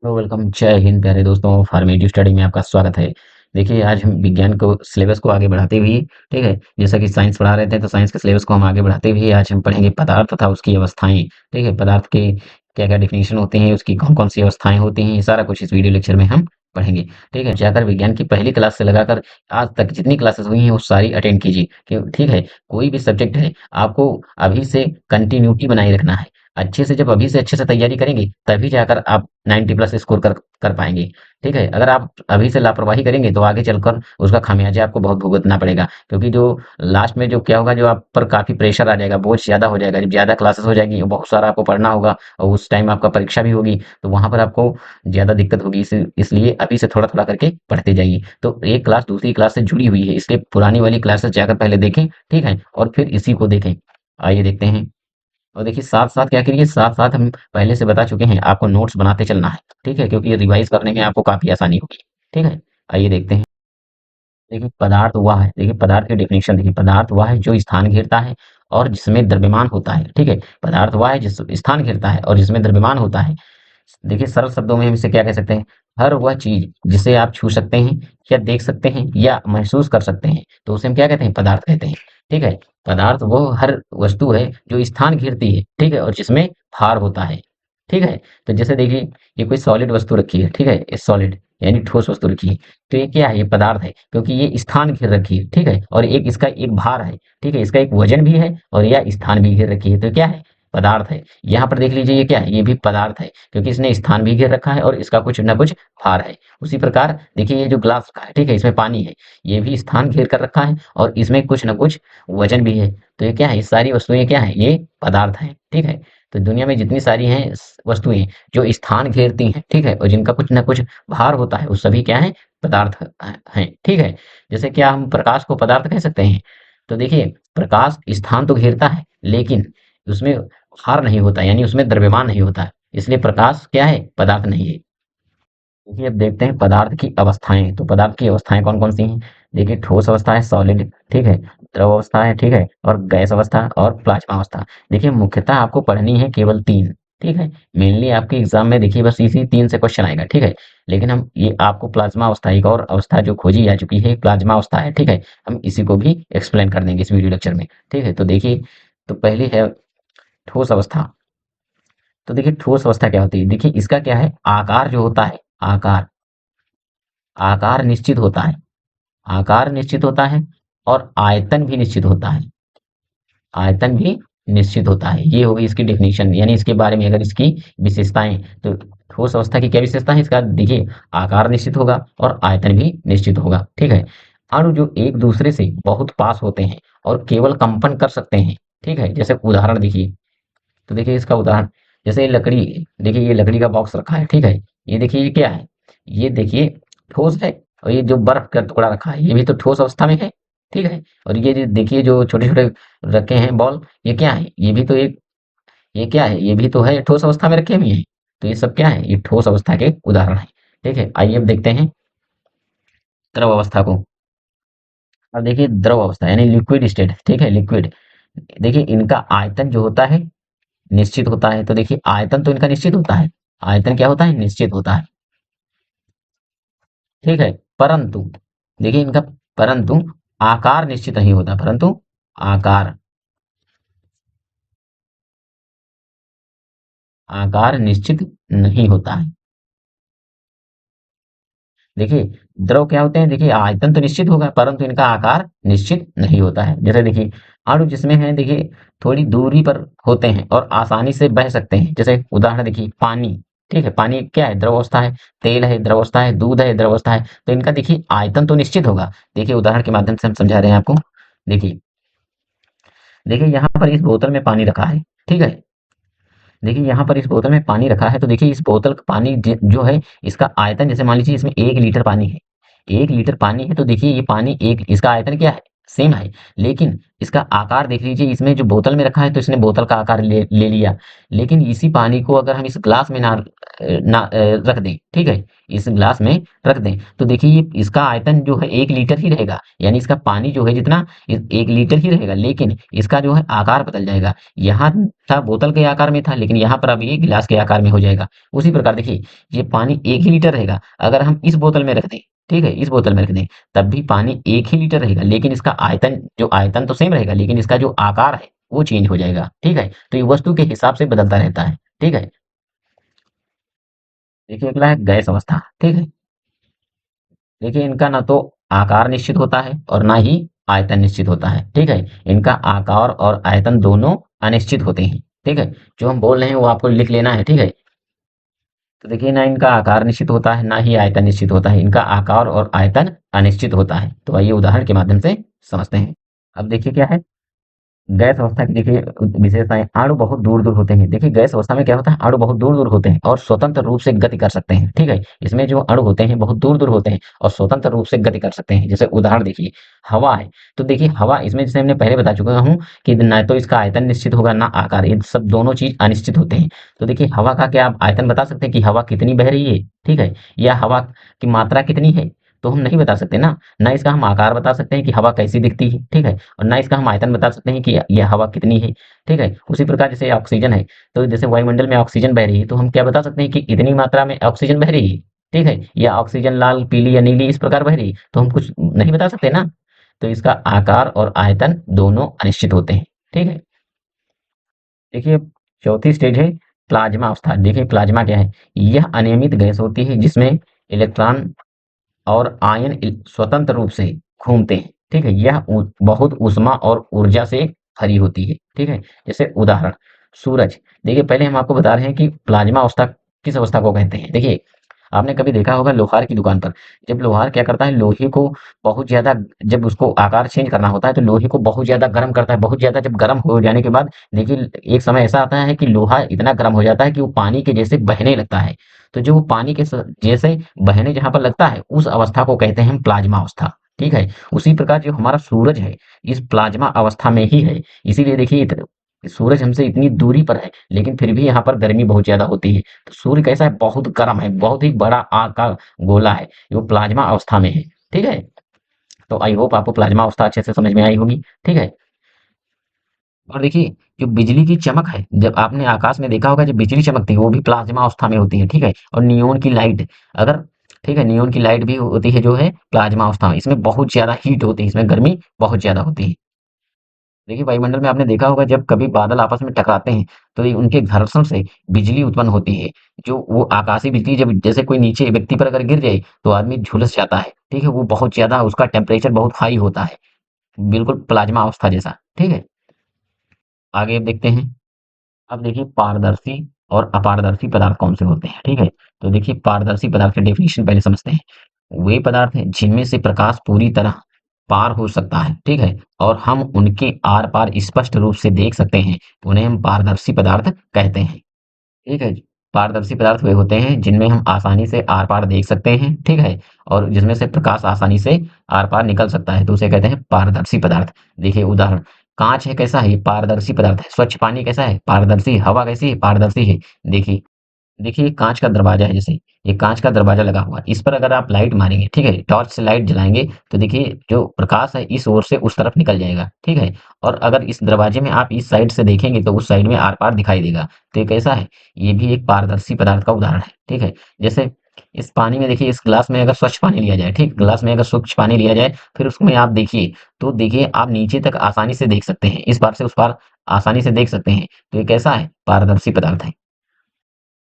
Hello welcome जय हिंद प्यारे दोस्तों फॉर्मेटिव स्टडी में आपका स्वागत है। देखिए आज हम विज्ञान को सिलेबस को आगे बढ़ाते हुए ठीक है। जैसा कि साइंस पढ़ा रहे थे तो साइंस के सिलेबस को हम आगे बढ़ाते हुए आज हम पढ़ेंगे पदार्थ तथा उसकी अवस्थाएं। ठीक है, पदार्थ के क्या क्या डिफिनेशन होते हैं, उसकी कौन कौन सी अवस्थाएं होती हैं, ये सारा कुछ इस वीडियो लेक्चर में हम पढ़ेंगे। ठीक है, जाकर विज्ञान की पहली क्लास से लगाकर आज तक जितनी क्लासेस हुई हैं वो सारी अटेंड कीजिए। ठीक है, कोई भी सब्जेक्ट है आपको अभी से कंटिन्यूटी बनाए रखना है। अच्छे से जब अभी से अच्छे से तैयारी करेंगे तभी जाकर आप 90 प्लस स्कोर कर कर पाएंगे। ठीक है, अगर आप अभी से लापरवाही करेंगे तो आगे चलकर उसका खामियाजा आपको बहुत भुगतना पड़ेगा, क्योंकि जो लास्ट में जो क्या होगा, जो आप पर काफी प्रेशर आ जाएगा, बोझ ज्यादा हो जाएगा। जब ज्यादा क्लासेस हो जाएगी बहुत सारा आपको पढ़ना होगा और उस टाइम आपका परीक्षा भी होगी, तो वहां पर आपको ज्यादा दिक्कत होगी। इसलिए अभी से थोड़ा थोड़ा करके पढ़ते जाइए। तो एक क्लास दूसरी क्लास से जुड़ी हुई है, इसलिए पुरानी वाली क्लासेस जाकर पहले देखें। ठीक है, और फिर इसी को देखें। आइए देखते हैं। और देखिए साथ साथ क्या करिए, साथ साथ हम पहले से बता चुके हैं आपको नोट्स बनाते चलना है। ठीक है, क्योंकि रिवाइज करने में आपको काफी आसानी होगी। ठीक है, आइए देखते हैं। देखिए पदार्थ वह है, देखिए पदार्थ की डेफिनेशन देखिए, पदार्थ वह है जो स्थान घेरता है और जिसमें द्रव्यमान होता है। ठीक है, पदार्थ वह है जिस स्थान घेरता है और जिसमें द्रव्यमान होता है। देखिए सरल शब्दों में हम इसे क्या कह सकते हैं, हर वह चीज जिसे आप छू सकते हैं या देख सकते हैं या महसूस कर सकते हैं, तो उसे हम क्या कहते हैं, पदार्थ कहते हैं। ठीक है, पदार्थ वो हर वस्तु है जो स्थान घेरती है, ठीक है, और जिसमें भार होता है। ठीक है, तो जैसे देखिए ये कोई सॉलिड वस्तु रखी है, ठीक है, ये सॉलिड यानी ठोस वस्तु रखी है, तो ये क्या है, ये पदार्थ है, क्योंकि ये स्थान घेर रखी है। ठीक है, और एक इसका एक भार है। ठीक है, इसका एक वजन भी है और यह स्थान भी घेर रखी है, तो क्या है, पदार्थ है। यहाँ पर देख लीजिए ये क्या है, ये भी पदार्थ है, क्योंकि इसने स्थान भी घेर रखा है और इसका कुछ ना कुछ भार है। उसी प्रकार देखिए ये जो ग्लास रखा है, ठीक है, इसमें पानी है, ये भी स्थान घेर कर रखा है और इसमें कुछ ना कुछ वजन भी है। तो ये क्या है, ये सारी वस्तुएं क्या है, ये पदार्थ है। ठीक है, तो दुनिया में जितनी सारी हैं वस्तुएं जो स्थान घेरती हैं, ठीक है, और जिनका कुछ ना कुछ भार होता है, वो सभी क्या है, पदार्थ हैं। ठीक है, जैसे क्या हम प्रकाश को पदार्थ कह सकते हैं। तो देखिए प्रकाश स्थान तो घेरता है लेकिन उसमें भार नहीं होता, यानी उसमें द्रव्यमान नहीं होता, इसलिए प्रकाश क्या है, पदार्थ नहीं है। देखिए अब देखते हैं पदार्थ की अवस्थाएं। तो पदार्थ की अवस्थाएं कौन कौन सी हैं। देखिए ठोस अवस्था है सॉलिड, ठीक है, द्रव अवस्था है, ठीक है, और गैस अवस्था और प्लाज्मा अवस्था। देखिए मुख्यतः आपको पढ़नी है केवल तीन। ठीक है, मेनली आपके एग्जाम में देखिए बस इसी तीन से क्वेश्चन आएगा। ठीक है, लेकिन हम ये आपको प्लाज्मा अवस्था, एक और अवस्था जो खोजी जा चुकी है प्लाज्मा अवस्था है, ठीक है, हम इसी को भी एक्सप्लेन कर देंगे इस वीडियो लेक्चर में। ठीक है, तो देखिए, तो पहली है ठोस अवस्था। तो देखिए ठोस अवस्था क्या होती है, देखिए इसका क्या है, आकार जो होता है, आकार, आकार निश्चित होता है, आकार निश्चित होता है और आयतन भी निश्चित होता है, आयतन भी निश्चित होता है। ये होगी इसकी डेफिनेशन, यानी इसके बारे में अगर इसकी विशेषताएं, तो ठोस अवस्था की क्या विशेषता है, इसका देखिए आकार निश्चित होगा और आयतन भी निश्चित होगा। ठीक है, अणु जो एक दूसरे से बहुत पास होते हैं और केवल कंपन कर सकते हैं। ठीक है, जैसे उदाहरण देखिए, तो देखिए इसका उदाहरण, जैसे ये लकड़ी, देखिए ये लकड़ी का बॉक्स रखा है, ठीक है, ये देखिए ये क्या है, ये देखिए ठोस है। और ये जो बर्फ का टुकड़ा रखा है ये भी तो ठोस अवस्था में है। ठीक है, और ये जो देखिए जो छोटे छोटे रखे हैं बॉल, ये क्या है, ये भी तो एक, ये क्या है, ये भी तो है ठोस अवस्था में रखे हुए हैं। तो ये सब क्या है, ये ठोस अवस्था के उदाहरण है। ठीक है, आइए अब देखते हैं द्रव अवस्था को। अब देखिए द्रव अवस्था यानी लिक्विड स्टेट, ठीक है, लिक्विड। देखिए इनका आयतन जो होता है निश्चित होता है। तो देखिए आयतन तो इनका निश्चित होता है, आयतन क्या होता है, निश्चित होता है। ठीक है, परंतु देखिए इनका, परंतु आकार निश्चित नहीं होता, परंतु आकार, आकार निश्चित नहीं होता है। देखिए द्रव क्या होते हैं, देखिए आयतन तो निश्चित होगा परंतु इनका आकार निश्चित नहीं होता है। जैसे देखिए अणु जिसमें है, देखिए थोड़ी दूरी पर होते हैं और आसानी से बह सकते हैं। जैसे उदाहरण देखिए पानी, ठीक है, पानी क्या है, द्रव अवस्था है, तेल है द्रव अवस्था है, दूध है द्रव अवस्था है, तो इनका देखिए आयतन तो निश्चित होगा। देखिए उदाहरण के माध्यम से हम समझा रहे हैं आपको। देखिए, देखिए यहाँ पर इस बोतल में पानी रखा है, ठीक है, देखिए यहाँ पर इस बोतल में पानी रखा है, तो देखिए इस बोतल का पानी जो है, इसका आयतन, जैसे मान लीजिए इसमें 1 लीटर पानी है, 1 लीटर पानी है, तो देखिए ये पानी एक, इसका आयतन क्या है, सेम है, लेकिन इसका आकार देख लीजिए, इसमें जो बोतल में रखा है तो इसने बोतल का आकार ले लिया। लेकिन इसी पानी को अगर हम इस ग्लास में ना रख दें, ठीक है, इस ग्लास में रख दें, तो देखिए ये इसका आयतन जो है 1 लीटर ही रहेगा, यानी इसका पानी जो है जितना 1 लीटर ही रहेगा, लेकिन इसका जो है आकार बदल जाएगा। यहाँ था बोतल के आकार में था, लेकिन यहाँ पर अब ये गिलास के आकार में हो जाएगा। उसी प्रकार देखिए, ये पानी 1 ही लीटर रहेगा, अगर हम इस बोतल में रख दें, ठीक है, इस बोतल में रख दें, तब भी पानी 1 ही लीटर रहेगा, लेकिन इसका आयतन, जो आयतन तो सेम रहेगा, लेकिन इसका जो आकार है वो चेंज हो जाएगा, ठीक है। तो ये वस्तु के हिसाब से बदलता रहता है, ठीक है। देखिए अगला है गैस अवस्था, ठीक है। देखिए इनका ना तो आकार निश्चित होता है और ना ही आयतन निश्चित होता है, ठीक है। इनका आकार और आयतन दोनों अनिश्चित होते हैं, ठीक है। जो हम बोल रहे हैं वो आपको लिख लेना है, ठीक है। तो देखिए ना इनका आकार निश्चित होता है, ना ही आयतन निश्चित होता है, इनका आकार और आयतन अनिश्चित होता है। तो आइए उदाहरण के माध्यम से समझते हैं। अब देखिए क्या है, गैस अवस्था की देखिए विशेषताएं, अणु बहुत दूर दूर होते हैं। देखिए गैस अवस्था में क्या होता है, अणु बहुत दूर दूर होते हैं और स्वतंत्र रूप से गति कर सकते हैं, ठीक है। इसमें जो अणु होते हैं बहुत दूर दूर होते हैं और स्वतंत्र रूप से गति कर सकते हैं। जैसे उदाहरण देखिए, हवा है, तो देखिए हवा, इसमें जैसे हमने पहले बता चुका हूँ कि ना तो इसका आयतन निश्चित होगा ना आकार, ये सब दोनों चीज अनिश्चित होते हैं। तो देखिए हवा का क्या आप आयतन बता सकते हैं कि हवा कितनी बह रही है, ठीक है, या हवा की मात्रा कितनी है, तो हम नहीं बता सकते ना। ना इसका हम आकार बता सकते हैं कि हवा कैसी दिखती है, ठीक है, और ना इसका हम आयतन बता सकते हैं कि यह हवा कितनी है, ठीक है। उसी प्रकार जैसे ऑक्सीजन है, तो जैसे वायुमंडल में ऑक्सीजन बह रही है, तो हम क्या बता सकते हैं कि इतनी मात्रा में ऑक्सीजन बह रही है, ठीक है, या ऑक्सीजन लाल पीली या नीली इस प्रकार बह रही है, तो हम कुछ नहीं बता सकते ना। तो इसका आकार और आयतन दोनों अनिश्चित होते हैं, ठीक है। देखिए चौथी स्टेज है प्लाज्मा अवस्था। देखिए प्लाज्मा क्या है, यह अनियमित गैस होती है जिसमें इलेक्ट्रॉन और आयन स्वतंत्र रूप से घूमते हैं, ठीक है। यह बहुत ऊष्मा और ऊर्जा से भरी होती है, ठीक है। जैसे उदाहरण सूरज। देखिए पहले हम आपको बता रहे हैं कि प्लाज्मा अवस्था किस अवस्था को कहते हैं। देखिए आपने कभी देखा होगा लोहार की दुकान पर, जब लोहार क्या करता है, लोहे को बहुत ज्यादा, जब उसको आकार चेंज करना होता है तो लोहे को बहुत ज्यादा गर्म करता है, बहुत ज्यादा जब गर्म हो जाने के बाद देखिए एक समय ऐसा आता है कि लोहा इतना गर्म हो जाता है कि वो पानी के जैसे बहने लगता है। तो जो वो पानी के जैसे बहने जहां पर लगता है, उस अवस्था को कहते हैं हम प्लाज्मा अवस्था, ठीक है। उसी प्रकार जो हमारा सूरज है, इस प्लाज्मा अवस्था में ही है। इसीलिए देखिए सूरज हमसे इतनी दूरी पर है, लेकिन फिर भी यहाँ पर गर्मी बहुत ज्यादा होती है। तो सूर्य कैसा है, बहुत गर्म है, बहुत ही बड़ा आग का गोला है, वो प्लाज्मा अवस्था में है, ठीक है। तो आई होप आपको प्लाज्मा अवस्था अच्छे से समझ में आई होगी, ठीक है। और देखिए जो बिजली की चमक है, जब आपने आकाश में देखा होगा, जब बिजली चमकती है वो भी प्लाज्मा अवस्था में होती है, ठीक है। और नियोन की लाइट, अगर, ठीक है, नियोन की लाइट भी होती है जो है प्लाज्मा अवस्था में, इसमें बहुत ज्यादा हीट होती है, इसमें गर्मी बहुत ज्यादा होती है। देखिए वायुमंडल में आपने देखा होगा जब कभी बादल आपस में टकराते हैं, तो ये उनके घर्षण से बिजली उत्पन्न होती है। जो वो आकाशीय बिजली, जब जैसे कोई नीचे व्यक्ति पर अगर गिर जाए तो आदमी झुलस जाता है, ठीक है, वो बहुत ज्यादा, उसका टेम्परेचर बहुत हाई होता है, बिल्कुल प्लाज्मा अवस्था जैसा, ठीक है। आगे अब देखते हैं। अब देखिए पारदर्शी और अपारदर्शी पदार्थ कौन से होते हैं, ठीक है। तो देखिए पारदर्शी पदार्थ की डेफिनेशन पहले समझते हैं। वे पदार्थ हैं जिनमें से प्रकाश पूरी तरह पार हो सकता है, ठीक है, और हम उनके आर पार स्पष्ट रूप से देख सकते हैं, उन्हें हम पारदर्शी पदार्थ कहते हैं, ठीक है। पारदर्शी पदार्थ वे होते हैं जिनमें हम आसानी से आर पार देख सकते हैं, ठीक है, और जिसमें से प्रकाश आसानी से आर पार निकल सकता है, तो उसे कहते हैं पारदर्शी पदार्थ। देखिए उदाहरण, कांच है, कैसा है, ये पारदर्शी पदार्थ है। स्वच्छ पानी कैसा है, पारदर्शी। हवा कैसी है, पारदर्शी है। देखिए, देखिए ये कांच का दरवाजा है, जैसे ये कांच का दरवाजा लगा हुआ है, इस पर अगर आप लाइट मारेंगे, ठीक है, टॉर्च से लाइट जलाएंगे, तो देखिए जो प्रकाश है इस ओर से उस तरफ निकल जाएगा, ठीक है। और अगर इस दरवाजे में आप इस साइड से देखेंगे तो उस साइड में आर पार दिखाई देगा। तो ये कैसा है, ये भी एक पारदर्शी पदार्थ का उदाहरण है, ठीक है। जैसे इस पानी में देखिए, इस ग्लास में अगर स्वच्छ पानी लिया जाए, ठीक, ग्लास में अगर स्वच्छ पानी लिया जाए, फिर उसमें आप देखिए, तो देखिए आप नीचे तक आसानी से देख सकते हैं, इस पार से उस पार आसानी से देख सकते हैं। तो ये कैसा है, पारदर्शी पदार्थ है।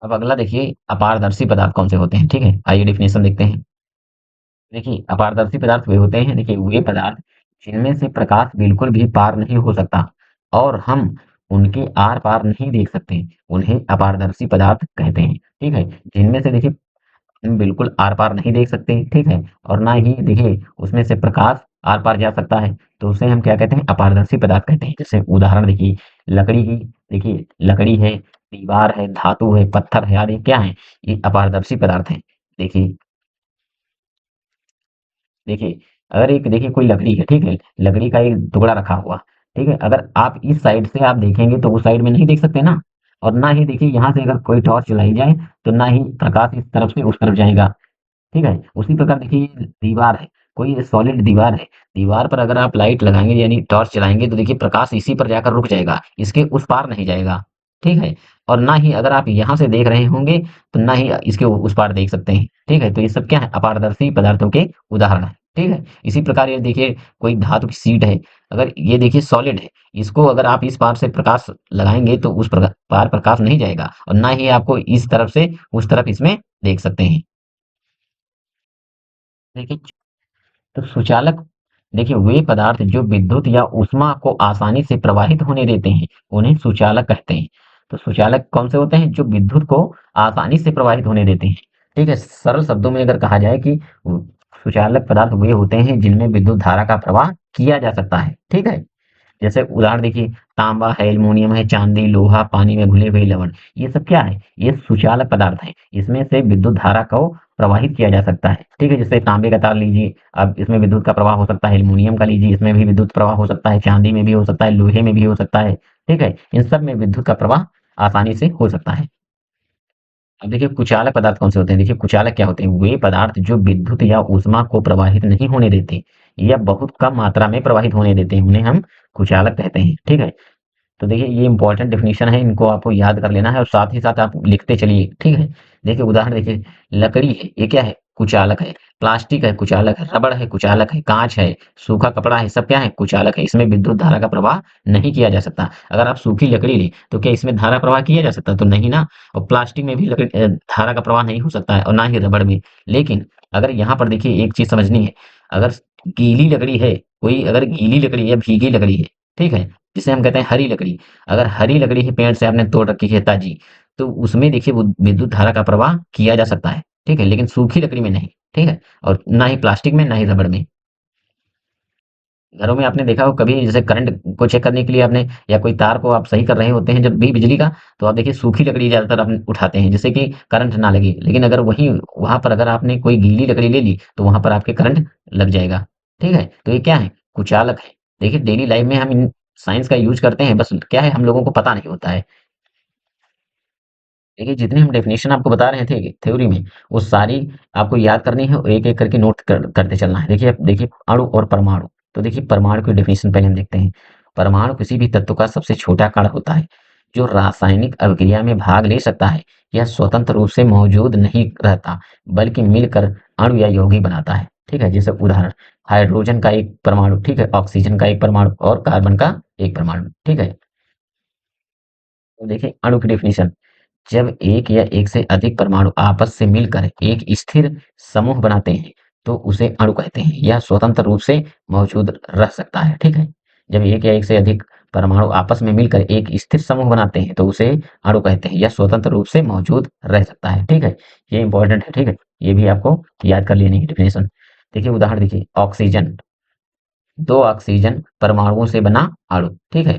अब अगला देखिए अपारदर्शी पदार्थ कौन से होते हैं, ठीक है। आइए डिफिनेशन देखते हैं। देखिए अपारदर्शी पदार्थ वे होते हैं, देखिए वे पदार्थ जिनमें से प्रकाश बिल्कुल भी पार नहीं हो सकता और हम उनके आर पार नहीं देख सकते, उन्हें अपारदर्शी पदार्थ कहते हैं, ठीक है। जिनमें से देखिए हम बिल्कुल आर पार नहीं देख सकते, ठीक है, और ना ही देखिए उसमें से प्रकाश आर पार जा सकता है, तो उसे हम क्या कहते हैं, अपारदर्शी पदार्थ कहते हैं। जैसे उदाहरण देखिए लकड़ी की, देखिए लकड़ी है, दीवार है, धातु है, पत्थर है, आदि क्या है, ये अपारदर्शी पदार्थ है। देखिए, देखिए अगर एक देखिए कोई लकड़ी है, ठीक है, लकड़ी का एक टुकड़ा रखा हुआ, ठीक है, अगर आप इस साइड से आप देखेंगे तो उस साइड में नहीं देख सकते ना। और ना ही देखिए यहाँ से अगर कोई टॉर्च जलाई जाए तो ना ही प्रकाश इस तरफ से उस तरफ जाएगा। ठीक है, उसी प्रकार देखिए ये दीवार है, कोई सॉलिड दीवार है, दीवार पर अगर आप लाइट लगाएंगे यानी टॉर्च चलाएंगे तो देखिए प्रकाश इसी पर जाकर रुक जाएगा, इसके उस पार नहीं जाएगा। ठीक है, और ना ही अगर आप यहाँ से देख रहे होंगे तो ना ही इसके उस पार देख सकते हैं। ठीक है, तो ये सब क्या है, अपारदर्शी पदार्थों के उदाहरण है। ठीक है, इसी प्रकार ये देखिए कोई धातु की शीट है, अगर ये देखिए सॉलिड है, इसको अगर आप इस पार से प्रकाश लगाएंगे तो उस पार प्रकाश नहीं जाएगा और ना ही आपको इस तरफ से उस तरफ इसमें देख सकते हैं। देखिए, तो सुचालक देखिए वे पदार्थ जो विद्युत या ऊष्मा को आसानी से प्रवाहित होने देते हैं, उन्हें सुचालक कहते हैं। तो सुचालक कौन से होते हैं, जो विद्युत को आसानी से प्रवाहित होने देते हैं। ठीक है, सरल शब्दों में अगर कहा जाए कि सुचालक पदार्थ वे होते हैं जिनमें विद्युत धारा का प्रवाह किया जा सकता है। ठीक है, जैसे उदाहरण देखिए, तांबा है, एल्युमिनियम है, चांदी, लोहा, पानी में घुले हुए लवण, ये सब क्या है, ये सुचालक पदार्थ है, इसमें से विद्युत धारा को प्रवाहित किया जा सकता है। ठीक है, जैसे तांबे का तार लीजिए, अब इसमें विद्युत का प्रवाह हो सकता है, एल्युमिनियम का लीजिए, इसमें भी विद्युत प्रवाह हो सकता है, चांदी में भी हो सकता है, लोहे में भी हो सकता है। ठीक है, इन सब में विद्युत का प्रवाह आसानी से हो सकता है। अब देखिए कुचालक पदार्थ कौन से होते हैं, देखिए कुचालक क्या होते हैं, वे पदार्थ जो विद्युत या ऊष्मा को प्रवाहित नहीं होने देते या बहुत कम मात्रा में प्रवाहित होने देते हैं, उन्हें हम कुचालक कहते हैं। ठीक है, तो देखिए ये इंपॉर्टेंट डेफिनेशन है, इनको आपको याद कर लेना है और साथ ही साथ आप लिखते चलिए। ठीक है, देखिए उदाहरण देखिए, लकड़ी है, ये क्या है, कुचालक है, प्लास्टिक है, कुचालक है, रबड़ है, कुचालक है, कांच है, सूखा कपड़ा है, सब क्या है, कुचालक है, इसमें विद्युत धारा का प्रवाह नहीं किया जा सकता। अगर आप सूखी लकड़ी लें तो क्या इसमें धारा प्रवाह किया जा सकता, तो नहीं ना। और प्लास्टिक में भी धारा का प्रवाह नहीं हो सकता है और ना ही रबड़ में। लेकिन अगर यहाँ पर देखिए एक चीज समझनी है, अगर गीली लकड़ी है, कोई अगर गीली लकड़ी है, भीगी लकड़ी है, ठीक है, जिसे हम कहते हैं हरी लकड़ी, अगर हरी लकड़ी है पेड़ से आपने तोड़ रखी है ताजी, तो उसमें देखिए वो विद्युत धारा का प्रवाह किया जा सकता है। ठीक है, लेकिन सूखी लकड़ी में नहीं। ठीक है, और ना ही प्लास्टिक में, ना ही रबड़ में। घरों में आपने देखा हो कभी, जैसे करंट को चेक करने के लिए आपने या कोई तार को आप सही कर रहे होते हैं जब भी बिजली का, तो आप देखिए सूखी लकड़ी ज्यादातर आप उठाते हैं जिससे कि करंट ना लगे। लेकिन अगर वहीं वहां पर अगर आपने कोई गीली लकड़ी ले ली तो वहां पर आपके करंट लग जाएगा। ठीक है, तो ये क्या है, कुचालक है। देखिए डेली लाइफ में हम इन साइंस का यूज करते हैं, बस क्या है हम लोगों को पता नहीं होता है। देखिए जितने हम डेफिनेशन आपको बता रहे थे थ्योरी में, वो सारी आपको याद करनी है और एक एक करके नोट करते चलना है। देखिए अब देखिए अणु और परमाणु, तो देखिए परमाणु की डेफिनेशन पहले हम देखते हैं। परमाणु किसी भी तत्व का सबसे छोटा कण होता है जो रासायनिक अभिक्रिया में भाग ले सकता है। यह स्वतंत्र रूप से मौजूद नहीं रहता बल्कि मिलकर अणु या यौगिक बनाता है। ठीक है, जैसे उदाहरण, हाइड्रोजन का एक परमाणु, ठीक है, ऑक्सीजन का एक परमाणु और कार्बन का एक परमाणु। ठीक है, तो देखिए अणु की डेफिनेशन, जब एक या एक से अधिक परमाणु आपस से मिलकर एक स्थिर समूह बनाते हैं तो उसे अणु कहते हैं। यह स्वतंत्र रूप से मौजूद रह सकता है। ठीक है, जब एक या एक से अधिक परमाणु आपस में मिलकर एक स्थिर समूह बनाते हैं तो उसे अणु कहते हैं। यह स्वतंत्र रूप से मौजूद रह सकता है। ठीक है, ये इंपॉर्टेंट है। ठीक है, ये भी आपको याद कर लेनी है डेफिनेशन। देखिए उदाहरण देखिए, ऑक्सीजन, दो ऑक्सीजन परमाणुओं से बना अणु। ठीक है,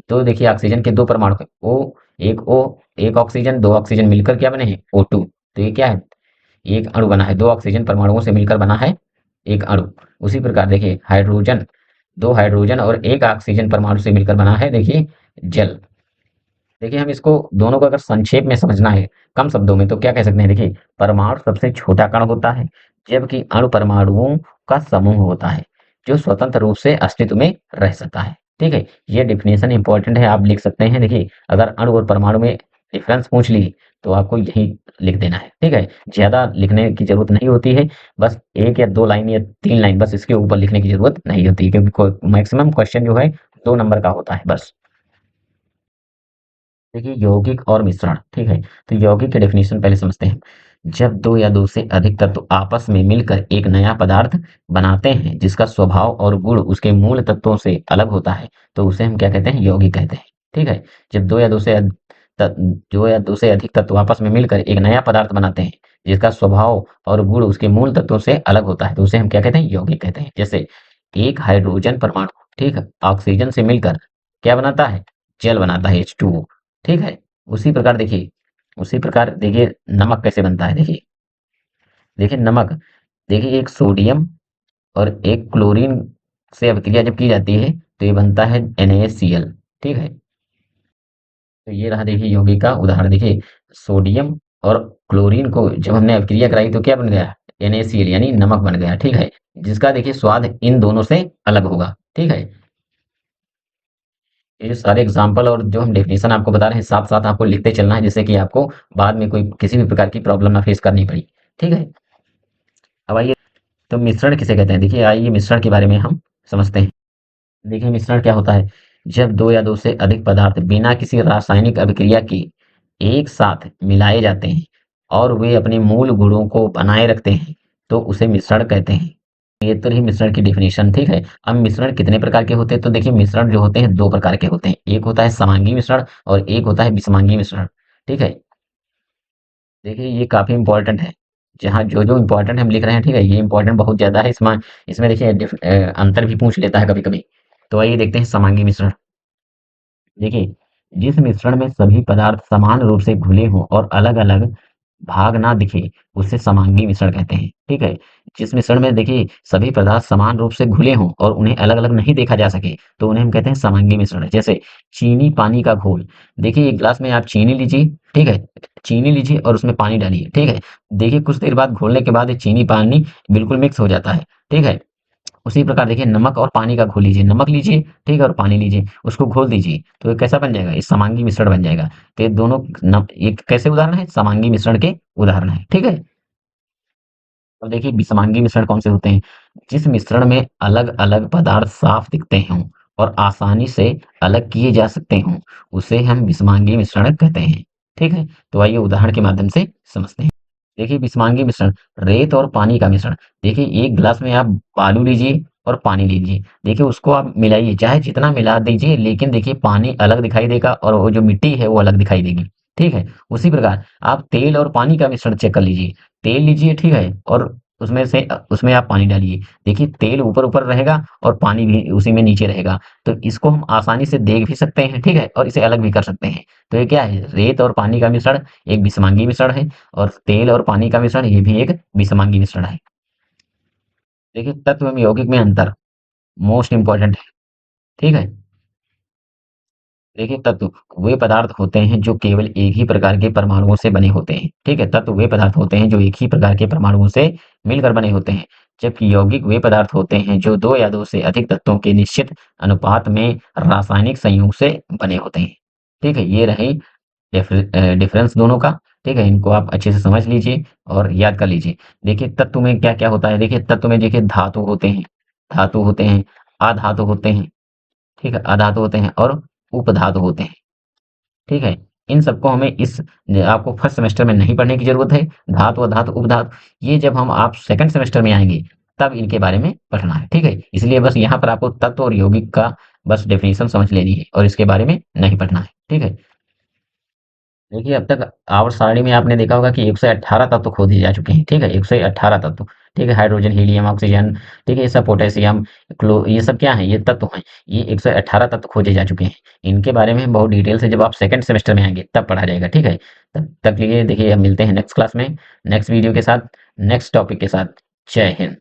तो देखिए ऑक्सीजन के दो परमाणु हैं, ओ, एक ऑक्सीजन, दो ऑक्सीजन मिलकर क्या बने हैं, O2। तो ये क्या है, एक अणु बना है, दो ऑक्सीजन परमाणुओं से मिलकर बना है एक अणु। उसी प्रकार देखिए हाइड्रोजन, दो हाइड्रोजन और एक ऑक्सीजन परमाणु से मिलकर बना है देखिए जल। देखिए हम इसको दोनों को अगर संक्षेप में समझना है कम शब्दों में तो क्या कह सकते हैं, देखिए परमाणु सबसे छोटा कण होता है जबकि अणु परमाणुओं का समूह होता है जो स्वतंत्र रूप से अस्तित्व में रह सकता है। ठीक है, ये डिफिनेशन इंपॉर्टेंट है, आप लिख सकते हैं। देखिए अगर अणु और परमाणु में डिफरेंस पूछ ली तो आपको यही लिख देना है। ठीक है, ज्यादा लिखने की जरूरत नहीं होती है, बस एक या दो लाइन या तीन लाइन बस इसके ऊपर लिखने की जरूरत नहीं होती क्योंकि मैक्सिमम क्वेश्चन जो है 2 नंबर का होता है बस। देखिए यौगिक और मिश्रण, ठीक है, तो यौगिक की डेफिनेशन पहले समझते हैं। जब दो या दो से अधिक तत्व आपस में मिलकर एक नया पदार्थ बनाते हैं जिसका स्वभाव और गुण उसके मूल तत्वों से अलग होता है तो उसे हम क्या कहते हैं, यौगिक कहते हैं। ठीक है, जब दो या दो से अधिक तत्व आपस में मिलकर एक नया पदार्थ बनाते हैं जिसका स्वभाव और गुण उसके मूल तत्वों से अलग होता है तो उसे हम क्या कहते हैं, यौगिक कहते हैं। जैसे एक हाइड्रोजन परमाणु, ठीक है, ऑक्सीजन से मिलकर क्या बनाता है, जल बनाता है, H2O। ठीक है, उसी प्रकार देखिए नमक कैसे बनता है। देखिए नमक, देखिए एक सोडियम और एक क्लोरीन से अभिक्रिया जब की जाती है तो ये बनता है NaCl। ठीक है, तो ये रहा देखिए यौगिक का उदाहरण। देखिए सोडियम और क्लोरीन को जब हमने अभिक्रिया कराई तो क्या बन गया? NaCl यानी नमक बन गया, ठीक है? जिसका देखिए स्वाद इन दोनों से अलग होगा, ठीक है? ये सारे एग्जाम्पल और जो हम डेफिनेशन आपको बता रहे हैं साथ साथ आपको लिखते चलना है, जिससे कि आपको बाद में कोई किसी भी प्रकार की प्रॉब्लम ना फेस करनी पड़ी, ठीक है? अब आइए, तो मिश्रण किसे कहते हैं? देखिए आइए मिश्रण के बारे में हम समझते हैं। देखिए मिश्रण क्या होता है? जब दो या दो से अधिक पदार्थ बिना किसी रासायनिक अभिक्रिया के एक साथ मिलाए जाते हैं और वे अपने मूल गुणों को बनाए रखते हैं, तो उसे मिश्रण कहते हैं। ये तो रही मिश्रण की डिफिनीशन, ठीक है? अब मिश्रण कितने प्रकार के होते हैं? तो देखिए मिश्रण जो होते हैं दो प्रकार के होते हैं, एक होता है समांगी मिश्रण और एक होता है विषमांगी मिश्रण, ठीक है? देखिए ये काफी इंपॉर्टेंट है, जहाँ जो जो इंपॉर्टेंट हम लिख रहे हैं, ठीक है? ये इंपॉर्टेंट बहुत ज्यादा है। इसमें देखिए अंतर भी पूछ लेता है कभी कभी। तो आइए देखते हैं समांगी मिश्रण। देखिए जिस मिश्रण में सभी पदार्थ समान रूप से घुले हों और अलग अलग भाग ना दिखे, उसे समांगी मिश्रण कहते हैं, ठीक है? जिस मिश्रण में देखिए सभी पदार्थ समान रूप से घुले हों और उन्हें अलग अलग नहीं देखा जा सके, तो उन्हें हम कहते हैं समांगी मिश्रण। जैसे चीनी पानी का घोल। देखिए एक गिलास में आप चीनी लीजिए, ठीक है? चीनी लीजिए और उसमें पानी डालिए, ठीक है? देखिए कुछ देर बाद घोलने के बाद ये चीनी पानी बिल्कुल मिक्स हो जाता है, ठीक है? उसी प्रकार देखिए नमक और पानी का घोल लीजिए, नमक लीजिए, ठीक है? और पानी लीजिए, उसको घोल दीजिए, तो ये कैसा बन जाएगा? ये समांगी मिश्रण बन जाएगा। तो ये दोनों ये कैसे उदाहरण है? समांगी मिश्रण के उदाहरण है, ठीक है? अब देखिए विषमांगी मिश्रण कौन से होते हैं? जिस मिश्रण में अलग अलग पदार्थ साफ दिखते हों और आसानी से अलग किए जा सकते हों, उसे हम विषमांगी मिश्रण कहते हैं, ठीक है? तो आइए उदाहरण के माध्यम से समझते हैं। देखिए विषमांगी मिश्रण, रेत और पानी का मिश्रण। देखिए एक गिलास में आप बालू लीजिए और पानी लीजिए, देखिए उसको आप मिलाइए, चाहे जितना मिला दीजिए, लेकिन देखिए पानी अलग दिखाई देगा और वो जो मिट्टी है वो अलग दिखाई देगी, ठीक है? उसी प्रकार आप तेल और पानी का मिश्रण चेक कर लीजिए। तेल लीजिए, ठीक है? और उसमें आप पानी डालिए, देखिए तेल ऊपर ऊपर रहेगा और पानी भी उसी में नीचे रहेगा। तो इसको हम आसानी से देख भी सकते हैं, ठीक है? और इसे अलग भी कर सकते हैं। तो ये क्या है? रेत और पानी का मिश्रण एक विषमांगी मिश्रण है और तेल और पानी का मिश्रण ये भी एक विषमांगी मिश्रण है। देखिए तत्व एवं यौगिक में अंतर मोस्ट इंपॉर्टेंट है, ठीक है? देखिए तत्व वे पदार्थ होते हैं जो केवल एक ही प्रकार के परमाणुओं से बने होते हैं, ठीक है? तत्व वे पदार्थ होते हैं जो एक ही प्रकार के परमाणुओं से मिलकर बने होते हैं, जबकि यौगिक वे पदार्थ होते हैं जो दो या दो से अधिक तत्वों के निश्चित अनुपात में रासायनिक संयोग से बने होते हैं, ठीक है? ये रहे डिफरेंस दोनों का, ठीक है? इनको आप अच्छे से समझ लीजिए और याद कर लीजिए। देखिए तत्व में क्या क्या होता है? देखिए तत्व में देखिए धातु होते हैं, अधातु होते हैं, ठीक है? अधातु होते हैं और उपधातु होते हैं, ठीक है? इन सबको हमें इस आपको फर्स्ट सेमेस्टर में नहीं पढ़ने की जरूरत है। धातु अधातु उपधातु ये जब हम आप सेकंड सेमेस्टर में आएंगे तब इनके बारे में पढ़ना है, ठीक है? इसलिए बस यहाँ पर आपको तत्व और यौगिक का बस डेफिनेशन समझ लेनी है और इसके बारे में नहीं पढ़ना है, ठीक है? देखिए अब तक आवर्त सारणी में आपने देखा होगा कि 118 तत्व खोजे जा चुके हैं, ठीक है? 118 तत्व, ठीक है? हाइड्रोजन, हीलियम, ऑक्सीजन, ठीक है? ये सब पोटेशियम, क्लो ये सब क्या है? ये तत्व हैं। ये 118 तत्व खोजे जा चुके हैं। इनके बारे में बहुत डिटेल से जब आप सेकंड सेमेस्टर में आएंगे तब पढ़ा जाएगा, ठीक है? तब तक लिए देखिए अब मिलते हैं नेक्स्ट क्लास में, नेक्स्ट वीडियो के साथ, नेक्स्ट टॉपिक के साथ। जय हिंद।